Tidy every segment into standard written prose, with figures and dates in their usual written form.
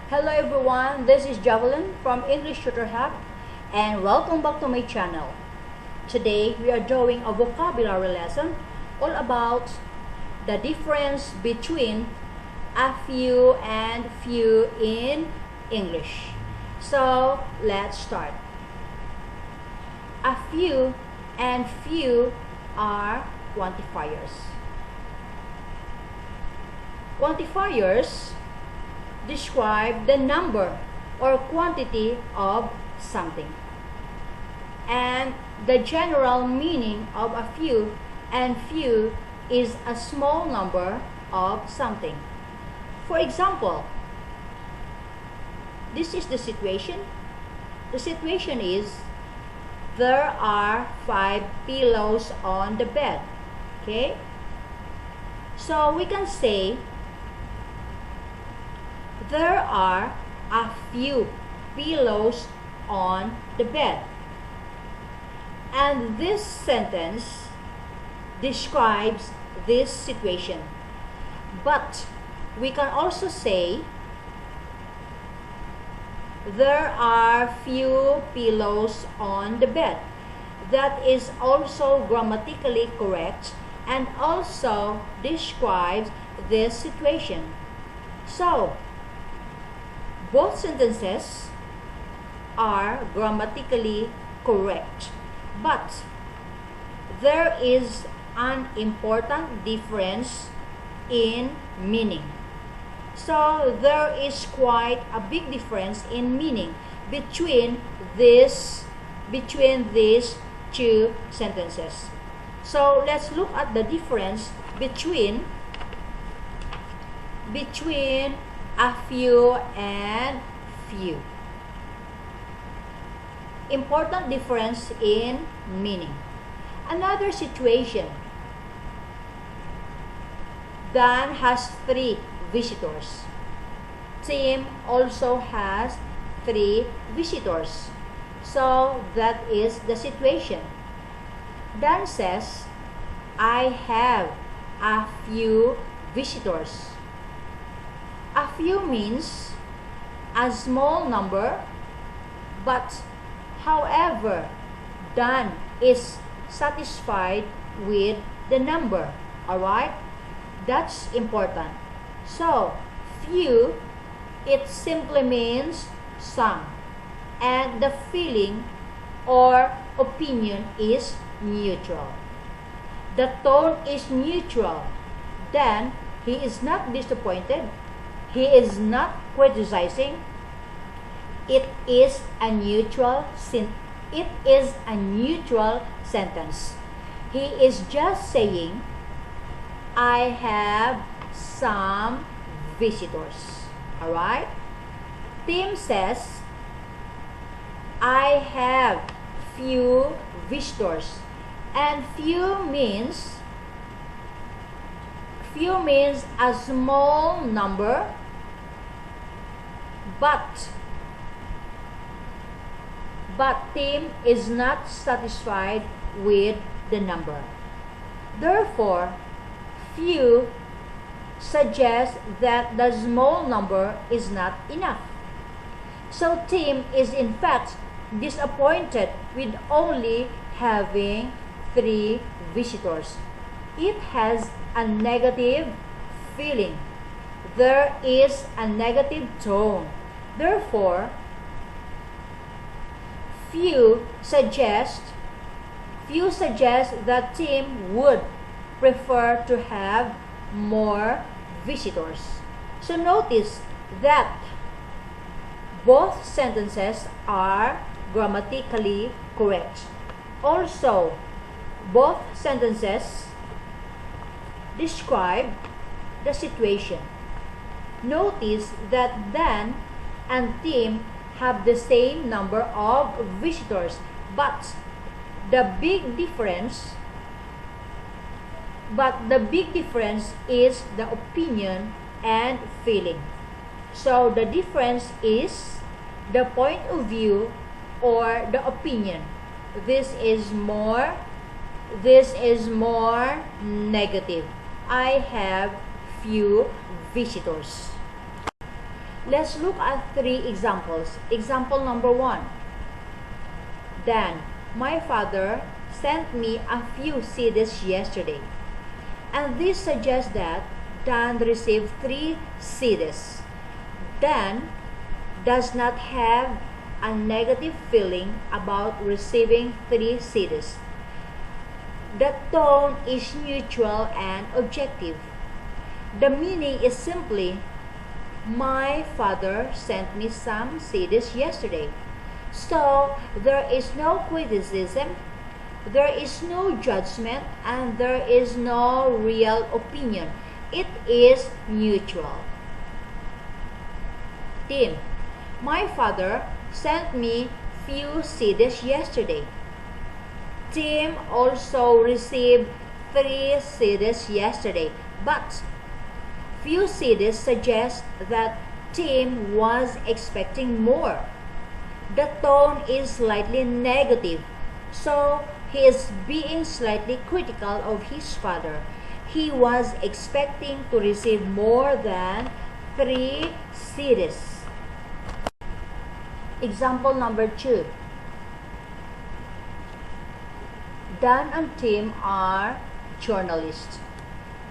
Hello everyone, this is Javelin from englishtutorhub and welcome back to my channel. Today we are doing a vocabulary lesson all about the difference between a few and few in English. So let's start. A few and few are quantifiers. Quantifiers describe the number or quantity of something. And the general meaning of a few and few is a small number of something. For example, this is the situation. The situation is there are 5 pillows on the bed. Okay? So we can say there are a few pillows on the bed. And this sentence describes this situation. But we can also say there are few pillows on the bed. That is also grammatically correct and also describes this situation. So, both sentences are grammatically correct, but there is an important difference in meaning. So there is quite a big difference in meaning between these two sentences. So let's look at the difference between a few and few. Important difference in meaning. Another situation. Dan has 3 visitors. Tim also has 3 visitors. So that is the situation. Dan says, I have a few visitors. A few means a small number, but however, Dan is satisfied with the number. Alright? That's important. So, few, it simply means some. And the feeling or opinion is neutral. The tone is neutral. Then, he is not disappointed. He is not criticizing. It is a neutral sentence. He is just saying, I have some visitors. Alright? Tim says, I have few visitors. And few means a small number, but Tim is not satisfied with the number. Therefore, few suggests that the small number is not enough. So Tim is in fact disappointed with only having 3 visitors. It has a negative feeling. There is a negative tone. Therefore, few suggests that Tim would prefer to have more visitors. So notice that both sentences are grammatically correct. Also, both sentences describe the situation. Notice that Dan and Tim have the same number of visitors, but the big difference is the opinion and feeling. So the difference is the point of view or the opinion. This is more negative. I have few visitors. Let's look at 3 examples. Example number 1. Dan, my father sent me a few CDs yesterday. And this suggests that Dan received 3 CDs. Dan does not have a negative feeling about receiving 3 CDs. The tone is neutral and objective. The meaning is simply, my father sent me some CDs yesterday. So there is no criticism, there is no judgment, and there is no real opinion. It is neutral. Tim, my father sent me few CDs yesterday. Tim also received 3 CDs yesterday, but few CDs suggest that Tim was expecting more. The tone is slightly negative, so he is being slightly critical of his father. He was expecting to receive more than 3 CDs. Example number 2. Dan and Tim are journalists,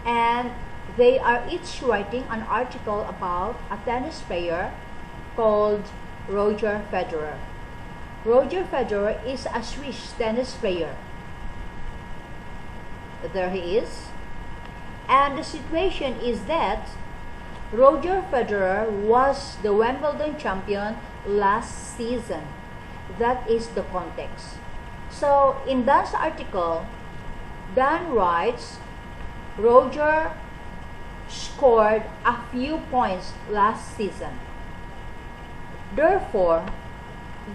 and they are each writing an article about a tennis player called Roger Federer. Roger Federer is a Swiss tennis player. There he is. And the situation is that Roger Federer was the Wimbledon champion last season. That is the context. So in Dan's article, Dan writes, Roger scored a few points last season. Therefore,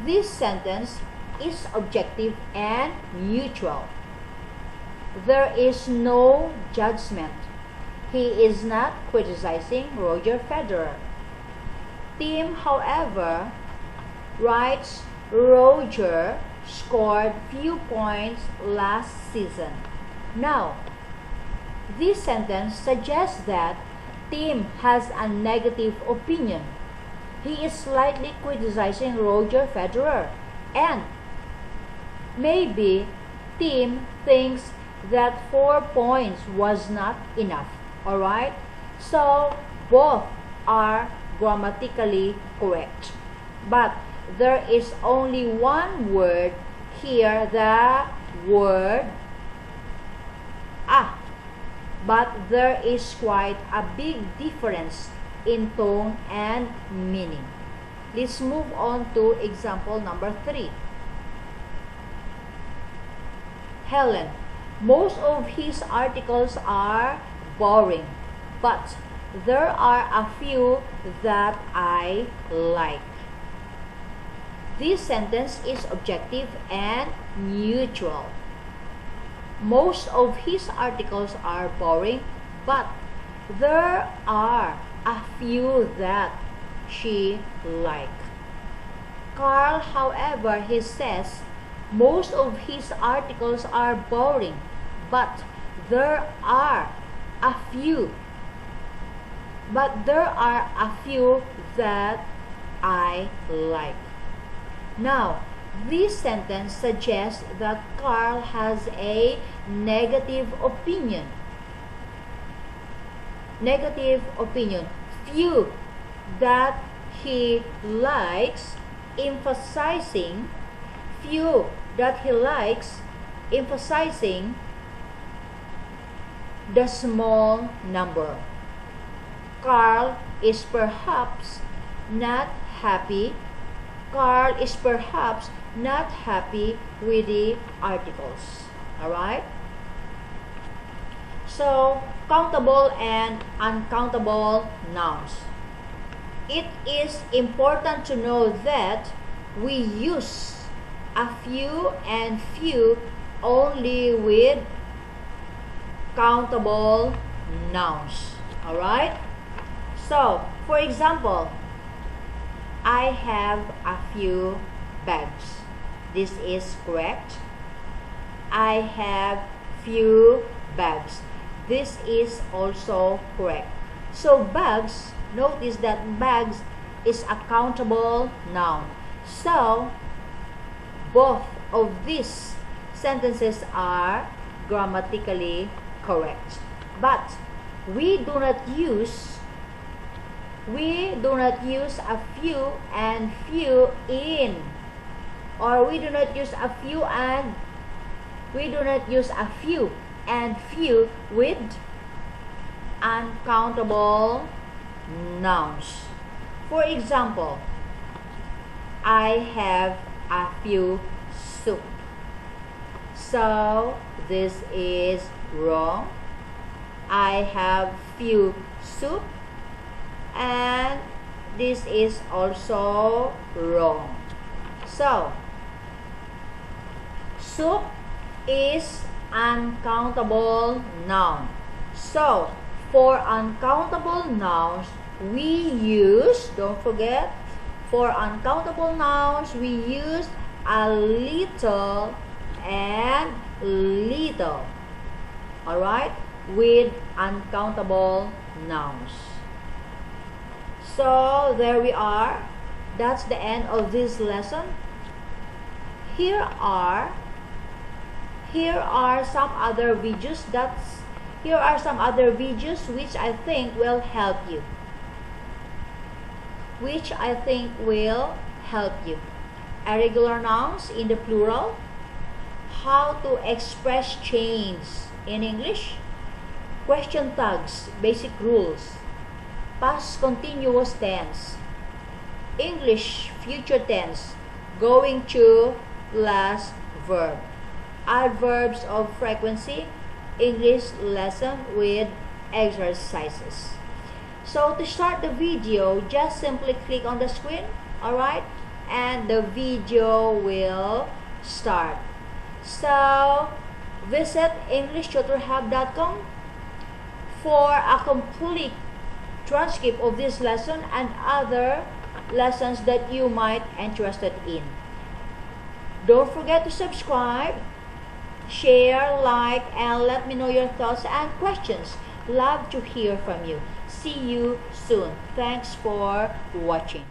this sentence is objective and neutral. There is no judgment. He is not criticizing Roger Federer. Tim, however, writes Roger scored few points last season. Now, this sentence suggests that Tim has a negative opinion. He is slightly criticizing Roger Federer, and maybe Tim thinks that 4 points was not enough. Alright? So, both are grammatically correct. But there is only one word here, the word a. But there is quite a big difference in tone and meaning. Let's move on to example number 3. Helen, most of his articles are boring, but there are a few that I like. This sentence is objective and neutral. Most of his articles are boring, but there are a few that she likes. Carl, however, he says, most of his articles are boring, but there are a few that I like. Now, this sentence suggests that Carl has a negative opinion. Few that he likes, emphasizing the small number. Carl is perhaps not happy with the articles. Alright? So, countable and uncountable nouns. It is important to know that we use a few and few only with countable nouns. Alright? So, for example, I have a few bags. This is correct. I have few bags. This is also correct. So bags, notice that bags is a countable noun. So, both of these sentences are grammatically correct. But we do not use a few and few in, or we do not use a few and few with uncountable nouns. For example, I have a few soup. So this is wrong. I have few soup, and this is also wrong. So soup is uncountable noun. So for uncountable nouns we use, don't forget, for uncountable nouns we use a little and little, alright, with uncountable nouns. So there we are. That's the end of this lesson. Here are some other videos which I think will help you. Irregular nouns in the plural, how to express change in English, question tags, basic rules, past continuous tense, English future tense, going to plus verb, adverbs of frequency, English lesson with exercises. So to start the video, just simply click on the screen, alright, and the video will start. So visit englishtutorhub.com for a complete transcript of this lesson and other lessons that you might be interested in. Don't forget to subscribe, share, like, and let me know your thoughts and questions. Love to hear from you. See you soon. Thanks for watching.